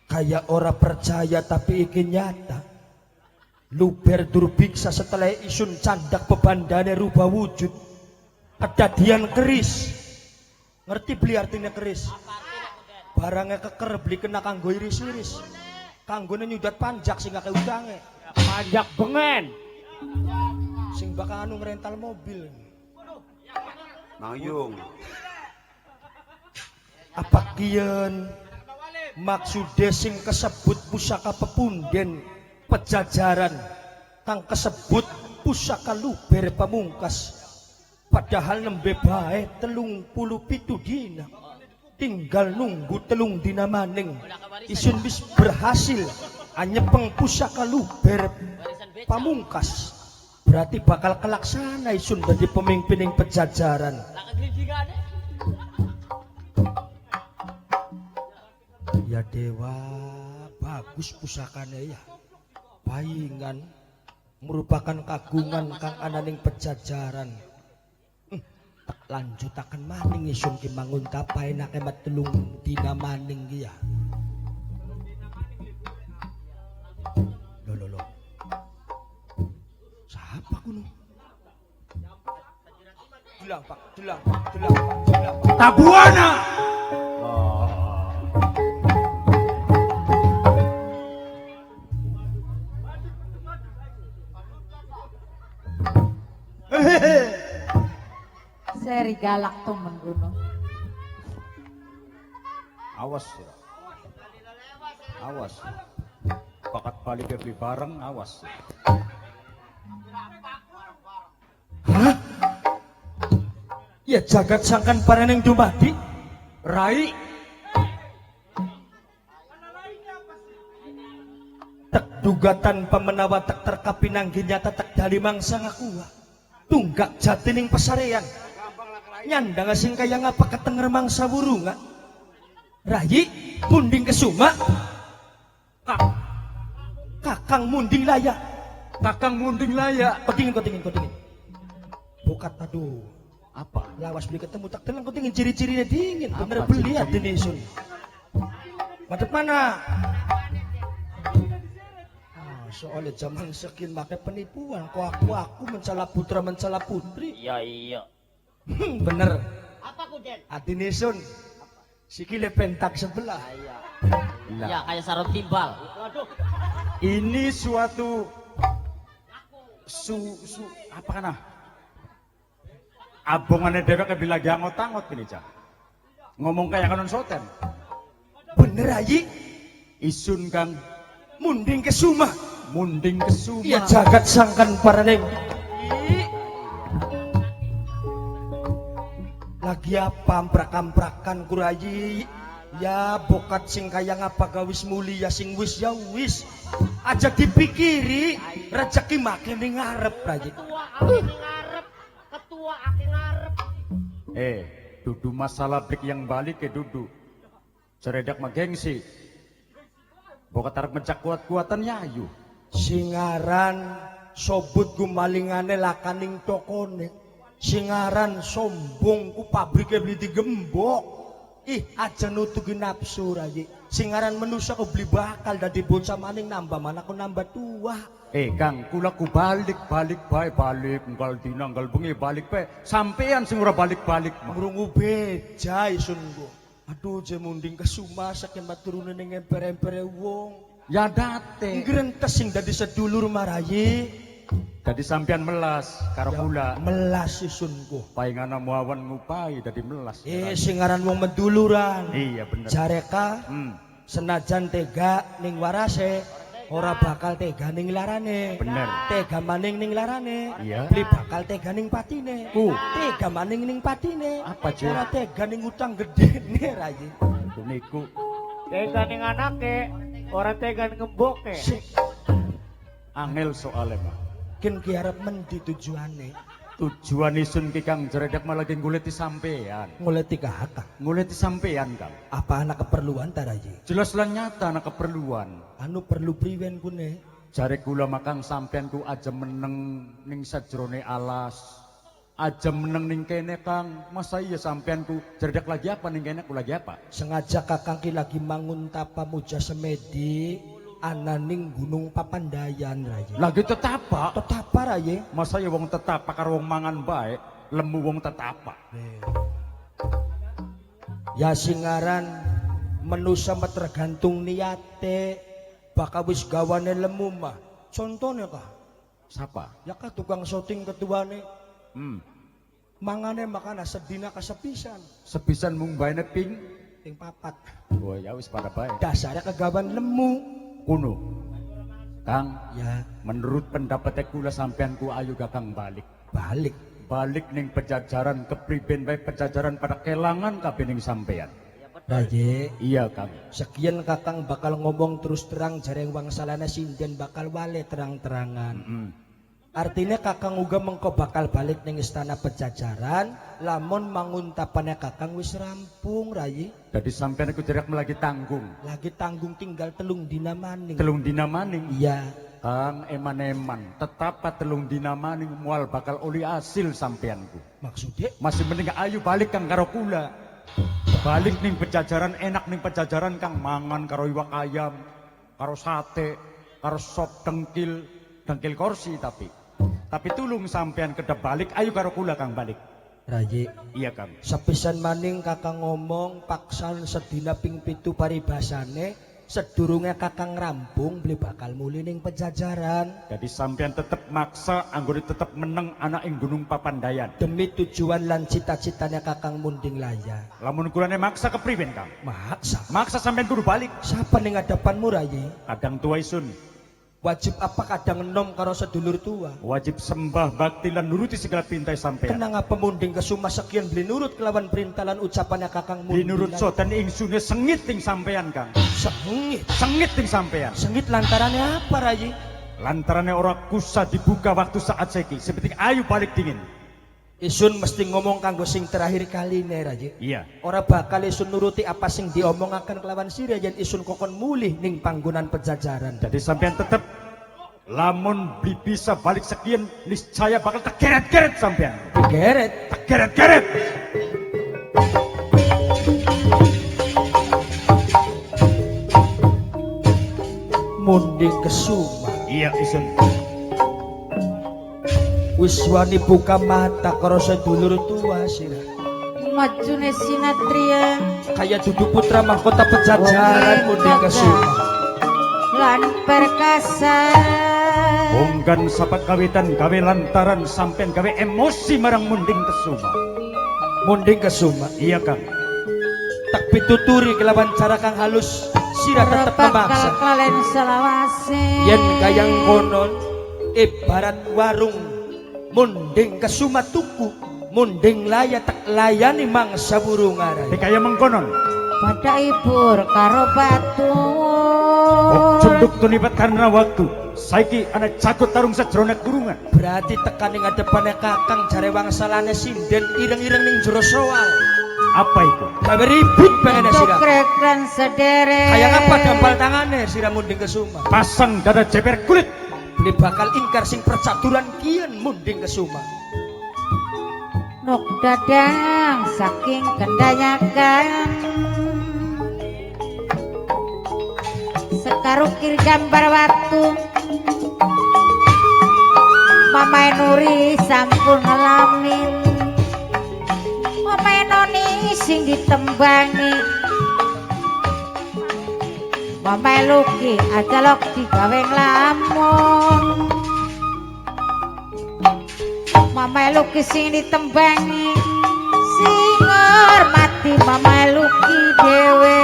Kayak ora percaya tapi iki nyata. Luber Durbiksa setelah isun candak bebandane rubah wujud. Kedadian keris. Ngerti beli artinya keris? Barangnya keker beli kena kanggo iris-iris. Kanggone nyudat panjak sing gak udange. Panjak bengen. Sing bakal anu ngerental mobil. Mayung. Apa kian maksude sing kesebut pusaka pepunden pejajaran kang kesebut pusaka Luber Pamungkas, padahal nembe bae 37 dina tinggal nunggu 3 dina maning isun wis berhasil anyepeng pusaka Luber Pamungkas. Berarti bakal kelaksana isun dadi pemimpining pejajaran. Ya dewa, bagus pusakane ya. Paingan merupakan kagungan kang ananing pejajaran. Tak lanjutaken maning isun ki mangun tapai nak emat 3 dina maning ki ya. Lho. Siapa kuno? Delang Pak. Tabuana. Seri galak temen kuno. Awas ya. Awas. Bakat balik beli bareng, awas. Hah? Ya jagat sangkan pareneng dumadi. Rai. Tak dugatan pemenawa tak terkapinang ginyata tak dari mangsa ngakuwa. Tunggak jatining pesarean. Nyandang asing kaya ngapa ketenger mangsa burunga. Rai munding kesuma. Kakang munding layak. Kakang munding layak. Kotingin. Bukat aduh. Apa? Lawas beli ketemu tak telang kotingin ciri-cirinya dingin. Bener Apa beli ya ciri-cirinya? Denisun. Madep mana? Soalnya zaman sekian pakai penipuan. Kok aku mencela putra mencela putri. Iya. Bener. Apa Kuden? Adinisun. Sikile pentak sebelah. Iya, kayak sarung timbal. Ini suatu apa kana? Abongannya dewek bila lagi angot-angot gini cah. Ngomong kayak kanon soten. Bener ayi. Isun kang Munding kesuma. munding kesuma. Iya jagat sangkan paraneng. Lagi apa amprak-amprakan kurayi. Ya bokat sing kaya ngapa gawis mulia sing wis ya wis. Aja dipikiri rezeki makin ning ngarep rayi. Ketua aki ngarep. Dudu masalah brik yang balik ke dudu. Ceredak mah gengsi. Bokat arep ngejak kuat-kuatan yayu. Singaran sobut gumalingane lakaning tokone. Singaran sombong ku pabrike beli digembok. Ih aja nutugi nafsu rayi. Singaran manusia kau beli bakal dadi bocah maning nambah mana kau nambah tua. Kang kula ku balik bae balik enggal dina enggal bengi balik bae. Sampean sing ora balik-balik mah. Ngrungu beja isunku. Aduh je munding kesuma saking maturune ning emper-empere wong. Ya date. Ngrentes sing dadi sedulur marayi. Dadi sampean melas karo kula. Melas isunku. Paingana muawan ngupai dadi melas. Singaran wong meduluran. Iya bener. Jareka senajan tega ning warase ora bakal tega ning larane. Bener. Tega maning ning larane. Iya. Beli bakal tega ning patine. Tega maning ning patine. Apa, Je? Ora tega ning utang gedene rayi. Niku Tega ning anake, ora tega ngemboke. angel soalnya mah. Ken ki arep mendi tujuane. Tujuan isun ki Kang Jeredak malah lagi nguleti sampean. Nguleti kakak. Nguleti sampean Kang. Apa anak keperluan ta rayi? Jelas lah nyata anak keperluan. Anu perlu priwen kune. Jare kula makang sampean ku aja meneng ning sajrone alas. Aja meneng ning kene Kang. Masa iya sampean ku Jeredak lagi apa ning kene ku lagi apa? Sengaja kakang ki lagi mangun tapa muja semedi ananing gunung Papandayan rayi. Lagi tetapa. Tetapa rayi. Masa ya wong tetapa karo wong mangan bae, lemu wong tetapa. Ya singaran menusa mah tergantung niate. Bakal wis gawane lemu mah. Contohnya kah? Siapa? Ya kah tukang syuting ketuane. Mangane makana sedina kasepisan. Sepisan mung baene ping. Ping papat. Oh ya wis pada bae. Dasarnya kegawan lemu. Kuno. Kang, Ya menurut pendapat kula sampean ku ayu kakang balik. balik. Balik ning pejajaran kepriben bae pejajaran pada kelangan kabeh ning sampean. Raye. Iya Kang. Sekian kakang bakal ngomong terus terang jareng wangsalana sinden bakal wale terang-terangan. Artinya kakang uga mengko bakal balik ning istana pejajaran lamun mangun tapane kakang wis rampung rayi. Dadi sampean iku jerak lagi tanggung. Lagi tanggung tinggal telung dina maning. Telung dina maning. Iya. Kang eman-eman tetap telung dina maning mual bakal oli asil sampeanku. Maksudnya Masih mending ayu balik Kang karo kula. Balik ning pejajaran enak ning pejajaran Kang mangan karo iwak ayam, karo sate, karo sop dengkil korsi tapi tulung sampean kedep balik ayu karo kula Kang balik. rayi. Iya Kang. Sepisan maning kakang ngomong paksan sedina ping 7 paribasane sedurunge kakang rampung beli bakal muli ning Pejajaran. Jadi sampean tetep maksa anggone tetep meneng anak ing Gunung Papandayan. Demi tujuan lan cita-citanya kakang Munding Laya. Lamun kulane maksa kepriwen Kang? Maksa Sampean kudu balik. siapa ning hadapanmu Rai? Kadang tua isun. Wajib apa kadang enom karo sedulur tua? Wajib sembah bakti lan nuruti segala perintah sampean. Kenang apa Munding Kesuma sekian beli nurut kelawan perintah lan ucapannya kakang Munding? Dinurut so dan ingsune sengit ting sampean Kang. Sengit Ting sampean. sengit lantarannya apa Rai? Lantarannya ora kusa dibuka waktu saat seki. Seperti ayu balik dingin. Isun mesti ngomong kanggo sing terakhir kali nih Raji. Iya. Ora bakal isun nuruti apa sing diomongaken kelawan sira yen isun kokon mulih ning panggonan Pejajaran. Jadi sampean tetep lamun bisa balik sekian niscaya bakal tegeret-geret sampean. Tegeret-geret. Munding Kesuma. Iya isun. Wis wani buka mata karo sedulur tua sira. Majune sinatria Kaya dudu putra mahkota Pejajaran Munding Kesuma. lan perkasa. Bonggan sapa kawitan gawe lantaran sampean gawe emosi marang Munding Kesuma. Munding Kesuma. Iya Kang. Tak pituturi kelawan cara kang halus sira tetep memaksa. Kalian selawase. Yen kayang konon ibarat warung Munding Kesuma tuku, Munding Laya tak layani mangsa burung arai. Kaya mengkonon. Pada ibur karo batu. Cunduk tunipat karena waktu. Saiki anak jagot tarung sajronet kurungan. Berarti tekan ing ngadepane kakang jare wangsalane sinden ireng-ireng ning jero soal. Apa itu? Gawe ribut pengen sira. Krekren sederek. Kayak apa dampal tangane sira Munding Kesuma. Pasang dada jeper kulit. Beli bakal ingkar sing percaturan kian Munding Kesuma. Nok dadang saking kendayakan. Sekarukir gambar watu. Mamae Nuri sampun ngalamin. Mamae Noni sing ditembangi. Mamae Luki ajalok digawe nglamun. Mamae Luki sing ditembangi. Sing ngormati Mamae Luki dhewe.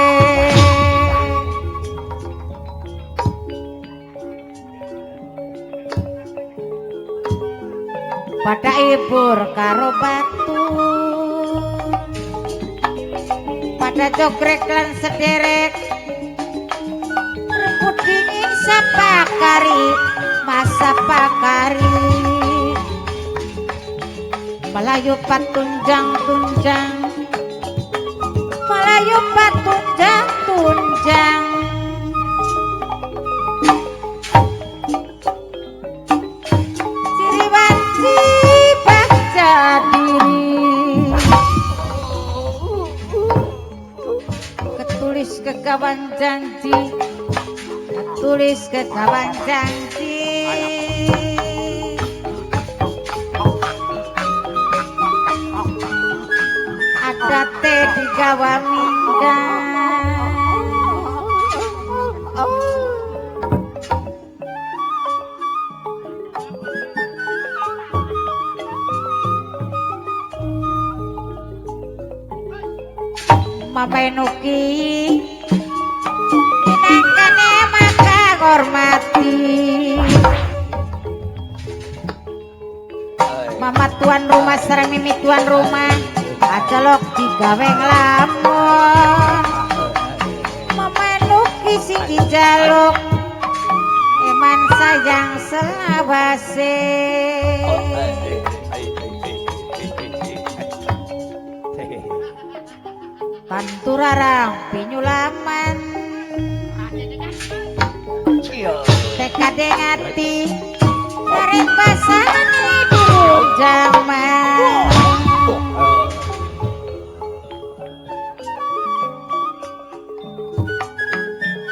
Pada ibur karo batu. Pada jogrek lan sederek. Rebut dingin sapakari. Masa pakari. Melayu patunjang-tunjang. Melayu patunjang-tunjang. Ciriwanci baca diri. Ketulis kegawan janji. Ketulis kegawan janji. Adate digawa minggat. Mamae Nuki minangkane maka hormati. Mama tuan rumah sareng mimi tuan rumah ajalok digawe nglamun. Mamae Nuki sing dijaluk eman sayang selawase. Panturarang pinyulaman. Tekade ngati dari pasangan durung jaman.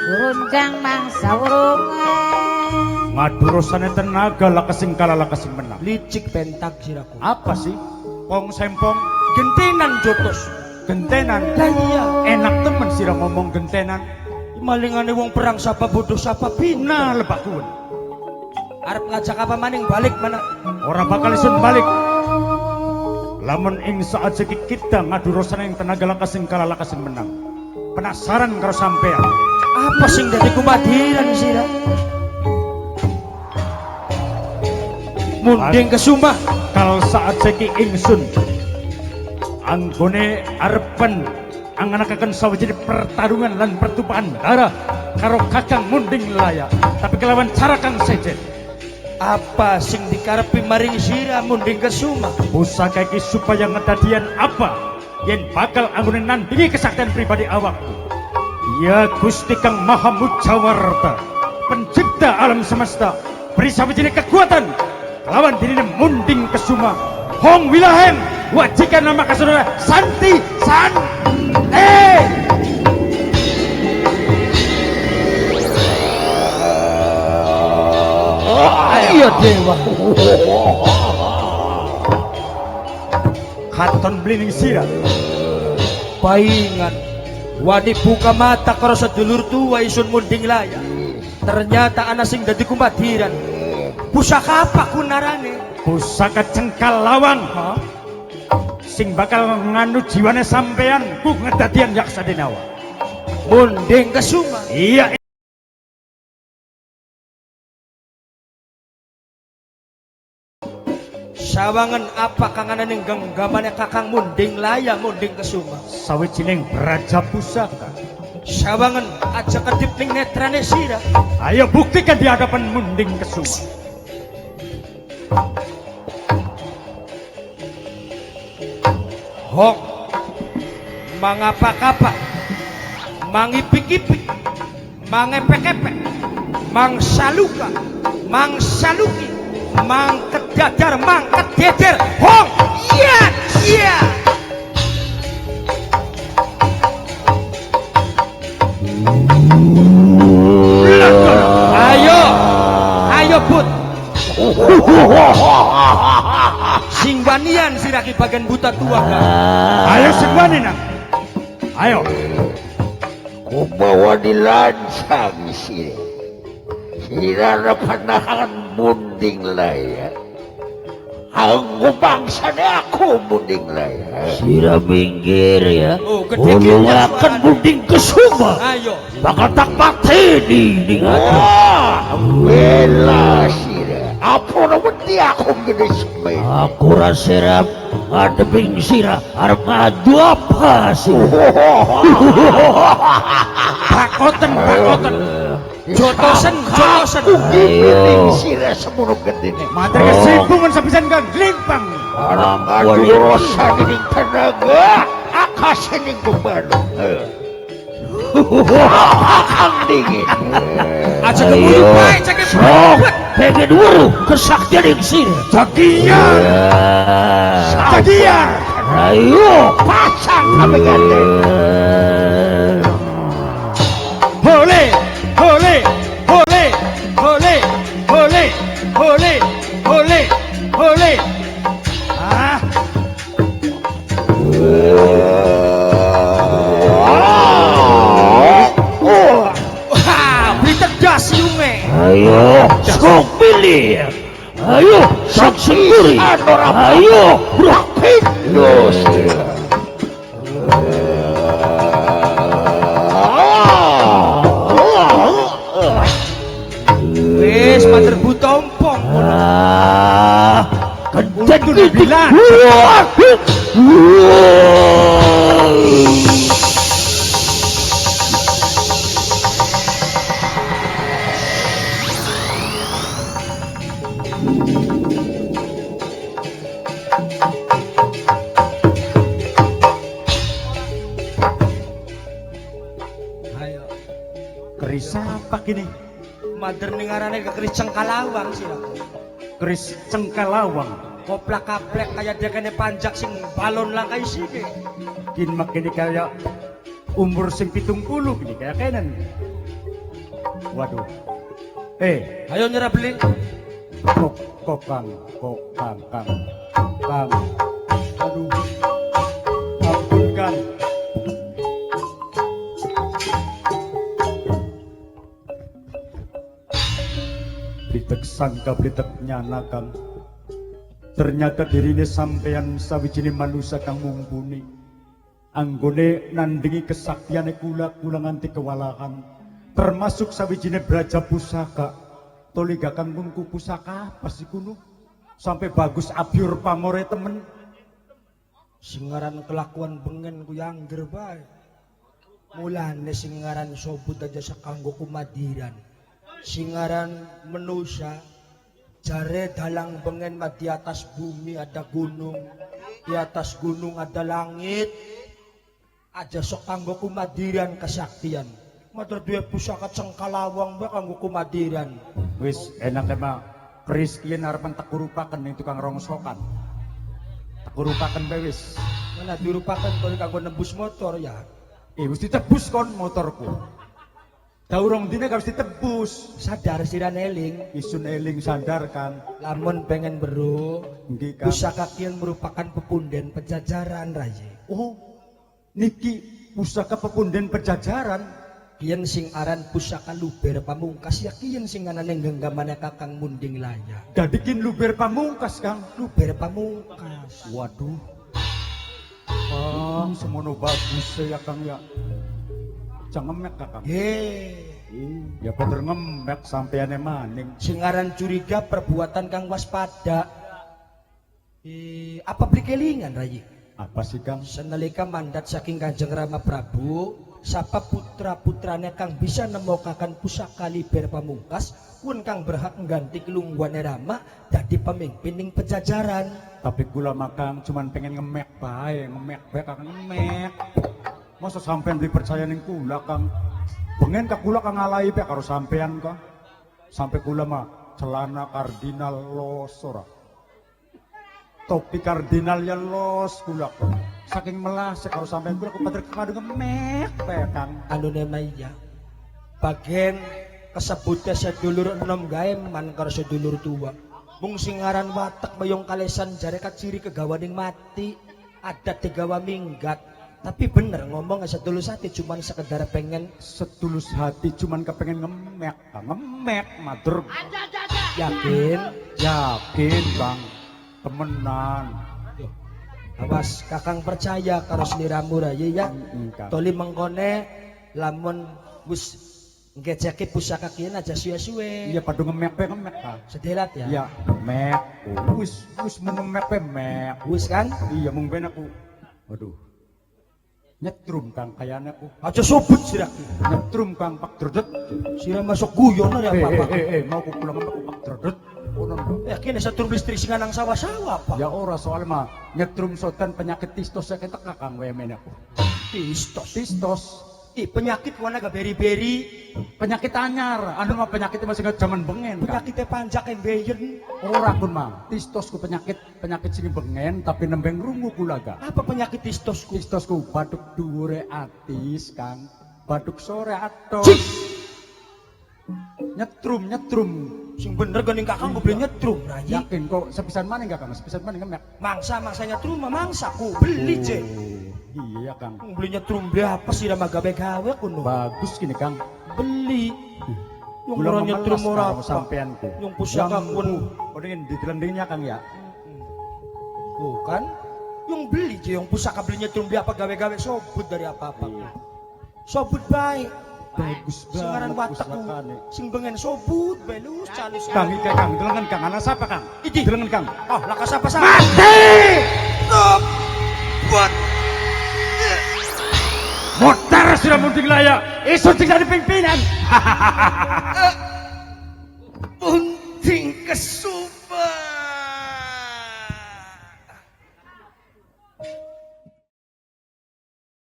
Durunjang mangsa urungan. Ngadurosane tenaga lakasing kala lakasing menang. Licik pentak siraku. Apa sih? Pong sempong Gentenan jotos. gentenan. Lah iya. Enak temen sira ngomong gentenan. Malingane wong perang sapa bodoh sapa pinter. Nah lebak kuwen. Arep ngajak apa maning balik mana? Ora bakal isun balik. Lamun ing saat seki kita ngadu rosana yang tenaga lakas sing kalah lakas sing menang. Penasaran karo sampean. Apa sing dadi kumadiran sira? Munding kesumah Kal saat seki ingsun anggone arepen anganakaken sawiji pertarungan lan pertumpahan darah karo Kakang Munding Laya, tapi kelawan cara kang sejen. apa sing dikarepi maring sira Munding kesumah? Pusaka iki supaya ngedadian apa yen bakal anggone nandingi kesaktian pribadi awakku. Ya Gusti Kang Maha Mujawarta, pencipta alam semesta, beri sawijine kekuatan lawan dirine Munding Kesuma Hong Wilahem wajikan nama kasudara Santi San Ayo dewa. Katon blining sira. Paingan wani buka mata karo sedulur tua isun Munding Laya. Ternyata ana sing dadi kumadiran. Pusaka apa kunarane? Pusaka cengkal lawang sing bakal nganu jiwane sampean ku ngedadian yaksa denawa. Munding kesumah. Iya. Sawangan apa kanganan genggamane Kakang Munding Laya Munding kesumah? Sawijining raja pusaka. Sawangan aja kedip ning netrane sira. Ayo buktikan di hadapan Munding Kesuma. Hong mangapa-kapa, mangipik-ipik, mangepek-epek, mangsaluka, mangsaluki, mangkedadar, mangkededer. Hong, iya, iya. Ayo, ayo Bud. Sing wanian siraki bagian buta tua kan. Ayo segwani nang. Ayo. Kumawa dilansang sira. Sira na panahan Munding Laya. Ang bangsane ako Munding Laya. Sira minggir ya. Oh, gede Ulungakan Munding Kesuma. Ayo. Bakal tak pateni ning wah, bela sira. Apa naman di ako ginismay? Aku rasirap ngadeping sira arep ngadu apa sira? Pakoten. Jotosen. Giling sira semono gedene. Mater kesibungan sapisan kang limpang. Arang ngadu rosa gining tenaga. Akas ini kumbalo. Akang dingin. Aja keburu baik, cek Sok, pengen wuru kesaktian yang sini. Jagian. Ayo, pasang kami gandeng. Hole. Ah, wah, beli tegas lunge. ayo, sok pilih. Ayo, sok sendiri. Ayo, berak pindos. Wes, mater butompong. Kencet udah bilang. Ayo. keris apa gini? Mater ningarane kekeris cengkalawang sih. Keris cengkalawang. Koplak-kaplek kayak dia kene panjak sing balon lang kayak sini. Kin makini kaya umur sing 70 gini kaya kenen. Waduh. Ayo nyerah beli. Kang. Aduh. Ampun Kang. Blitek sangka blitek nyana kang. Ternyata dirine sampeyan sawijine manusia kang mumpuni. Anggone nandingi kesaktiane kula nganti kewalahan. Termasuk sawijine braja pusaka. Toliga kang kunku pusaka apa sih kuno? Sampai bagus abyur pamore temen. Singaran kelakuan bengen ku yangger bae. Mulane singaran sobut aja sakanggo kumadiran. Singaran manusia jare dalang bengen mah di atas bumi ada gunung, di atas gunung ada langit. Aja sok kanggo kumadiran kesaktian. Matur duwe pusaka cengkalawang bae kanggo kumadiran. Wis enak emang keris kiyen arepan tak kurupaken ning tukang rongsokan. Tak kurupaken bae wis. Mana dirupakan kau kanggo nembus motor ya. Wis ditebus kon motorku. Daurong dine harus ditebus. Sadar sira neling. Isun eling sadar kan. Lamun pengen beru. Nggih kan. Pusaka kian merupakan pepunden pejajaran raye. Oh. Niki pusaka pepunden pejajaran. Kian sing aran pusaka luber pamungkas ya kian sing anane genggamane Kakang Munding Laya. Dadikin luber pamungkas Kang. Luber pamungkas. Waduh. Kang semono bagus ya Kang ya. Jangan ngemek Kakang. Ya bener ngemek sampeane maning. Sing aran curiga perbuatan Kang waspada. Apa beli kelingan rayi? Apa sih Kang? Senalika mandat saking Kanjeng Rama Prabu, sapa putra-putrane kang bisa nemokakan pusaka liber pamungkas, pun kang berhak ngganti kelungguane Rama dadi pemimpin ning pejajaran. Tapi kula makang cuman pengen ngemek bae Kang ngemek. Masa sampean dipercaya ning kula Kang? Pengen ka kula Kang ngalahi pe karo sampean Kang. Sampai kula mah celana kardinal los ora. Topi kardinal ya los kula Kang. Saking melas karo sampean kula kepader kado ngemek pe Kang. Anu nemaya. Bagian kesebutnya sedulur enom gawe man karo sedulur tua. Mung singaran watak bayong kalesan jare kaciri kegawaning mati. Ada tegawa minggat. Tapi bener ngomong sedulur hati cuman sekedar pengen setulus hati cuman kepengen ngemek Kang. Ngemek matur. Yakin? Yakin Bang. Temenan. Awas Kakang percaya karo sliramu ra ya. Toli mengkone lamun wis ngeceki pusaka kieu aja suwe-suwe. Iya padha ngemek Kang. Sedelat ya. Iya, ngemek. Wis mung ngemek mek. Wis kan? Iya mung ben aku. Waduh. Nyetrum Kang kayane aku. Aja sobut sira ki. Nyetrum Kang Pak Dredet. Sira masuk guyon ya apa-apa. Mau aku pulang sama Pak Dredet. Yakin setrum listrik sing nang sawah-sawah apa? Ya ora soal mah nyetrum sotan penyakit tistos saya ketek Kang wemen aku. Tistos. Penyakit warna gak beri-beri. Penyakit anyar, anu mah penyakit masih gak zaman bengen. Penyakitnya panjak yang beyen. Ora kun mah, tistos ku penyakit sini bengen tapi nembeng rungu kulaga. Apa penyakit tistosku? Tistosku batuk dhuwure atis, Kang. Batuk sore atos. Nyetrum. Sing bener gandeng Kakang gue beli nyetrum rayi. Yakin kok sepisan mana enggak Kang? Sepisan mana ngemek? Mangsa nyetrum mangsaku beli je. Iya Kang. Beli nyetrum berapa sih sama gawe-gawe kuno? Bagus gini Kang. Beli. Yang Gula orang nyetrum ora sampeanku. Yang pusaka pun. Kodengin ditelendingnya Kang ya. Bukan. Yang beli je yang pusaka beli nyetrum dia apa gawe-gawe sobut dari apa-apa. Sobut baik. Bagus banget. Singaran watakku. Sing bengen sobut belus calis. Kang iki Kang, delengen Kang ana sapa Kang? Iki delengen Kang. Oh, laka sapa? Mati! Stop! Buat Motor sudah Munding Laya, isu tinggal di pimpinan. Munding kesum.